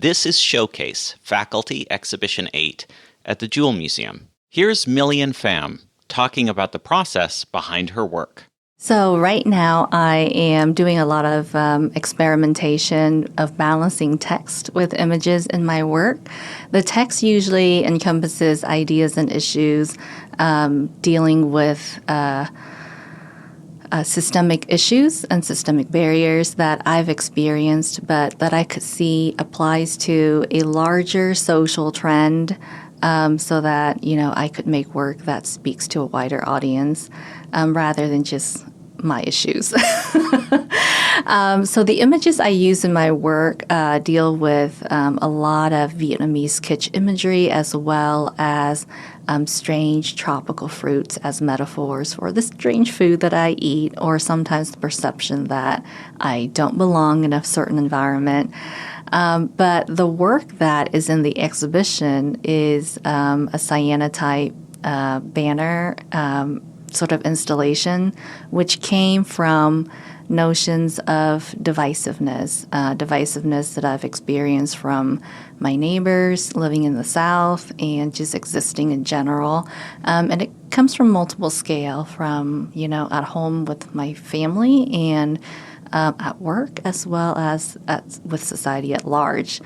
This is Showcase, Faculty Exhibition 8 at the Jule Museum. Here's Millian Pham talking about the process behind her work. So right now I am doing a lot of experimentation of balancing text with images in my work. The text usually encompasses ideas and issues dealing with systemic issues and systemic barriers that I've experienced, but that I could see applies to a larger social trend, so that, I could make work that speaks to a wider audience, rather than just my issues. So the images I use in my work deal with a lot of Vietnamese kitsch imagery, as well as strange tropical fruits as metaphors for the strange food that I eat, or sometimes the perception that I don't belong in a certain environment. But the work that is in the exhibition is a cyanotype banner sort of installation, which came from notions of divisiveness that I've experienced from my neighbors living in the South and just existing in general. And it comes from multiple scale, from, at home with my family and at work, as well as with society at large.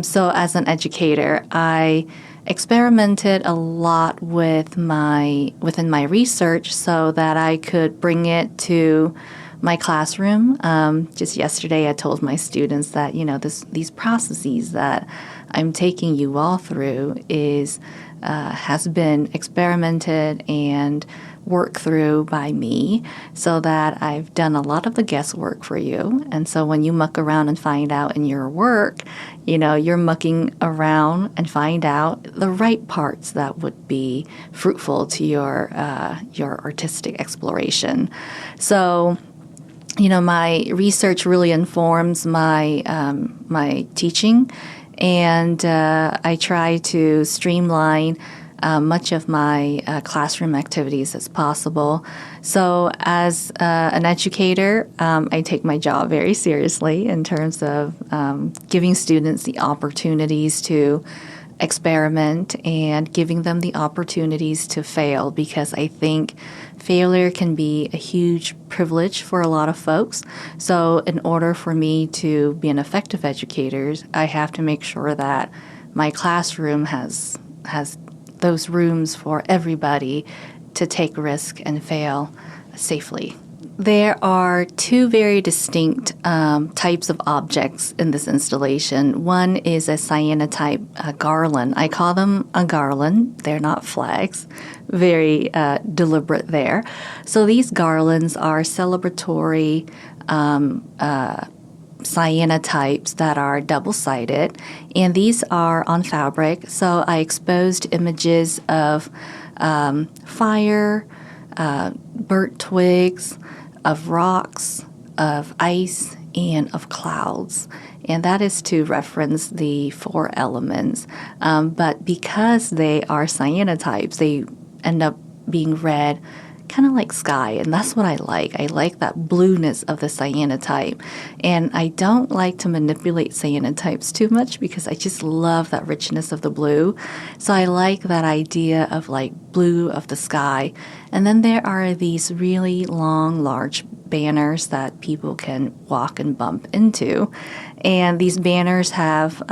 So as an educator, I experimented a lot within my research so that I could bring it to my classroom. Just yesterday, I told my students that, these processes that I'm taking you all through has been experimented and worked through by me, so that I've done a lot of the guesswork for you. And so when you muck around and find out in your work, you're mucking around and find out the right parts that would be fruitful to your artistic exploration. So, my research really informs my my teaching, and I try to streamline much of my classroom activities as possible. So as an educator, I take my job very seriously in terms of giving students the opportunities to experiment and giving them the opportunities to fail, because I think failure can be a huge privilege for a lot of folks. So in order for me to be an effective educator, I have to make sure that my classroom has those rooms for everybody to take risk and fail safely. There are two very distinct types of objects in this installation. One is a cyanotype garland. I call them a garland. They're not flags. Very deliberate there. So these garlands are celebratory cyanotypes that are double-sided, and these are on fabric. So I exposed images of fire, burnt twigs, of rocks, of ice, and of clouds. And that is to reference the four elements. But because they are cyanotypes, they end up being read kind of like sky, and that's what I like. I like that blueness of the cyanotype, and I don't like to manipulate cyanotypes too much because I just love that richness of the blue. So I like that idea of like blue of the sky. And then there are these really long, large banners that people can walk and bump into, and these banners have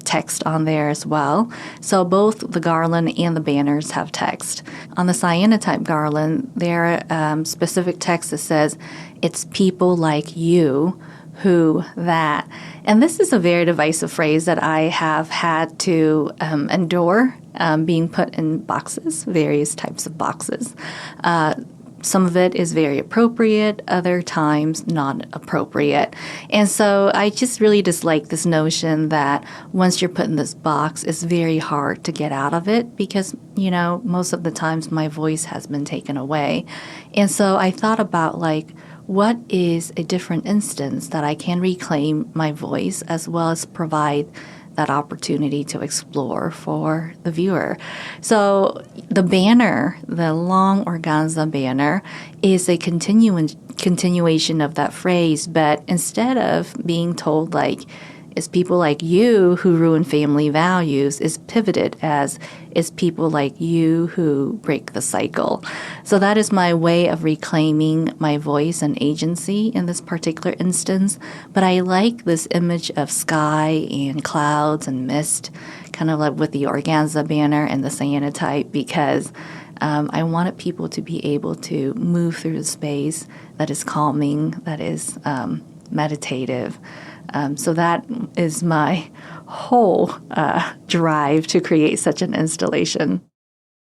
text on there as well. So both the garland and the banners have text. On the cyanotype garland, there are specific text that says, "It's people like you who that." And this is a very divisive phrase that I have had to endure being put in boxes, various types of boxes. Some of it is very appropriate, other times not appropriate. And so I just really dislike this notion that once you're put in this box, it's very hard to get out of it because, most of the times my voice has been taken away. And so I thought about what is a different instance that I can reclaim my voice as well as provide that opportunity to explore for the viewer. So the banner, the long organza banner, is a continuation of that phrase, but instead of being told It's people like you who ruin family values is pivoted as it's people like you who break the cycle. So that is my way of reclaiming my voice and agency in this particular instance. But I like this image of sky and clouds and mist, kind of like with the organza banner and the cyanotype, because I wanted people to be able to move through the space that is calming, that is meditative. So that is my whole drive to create such an installation.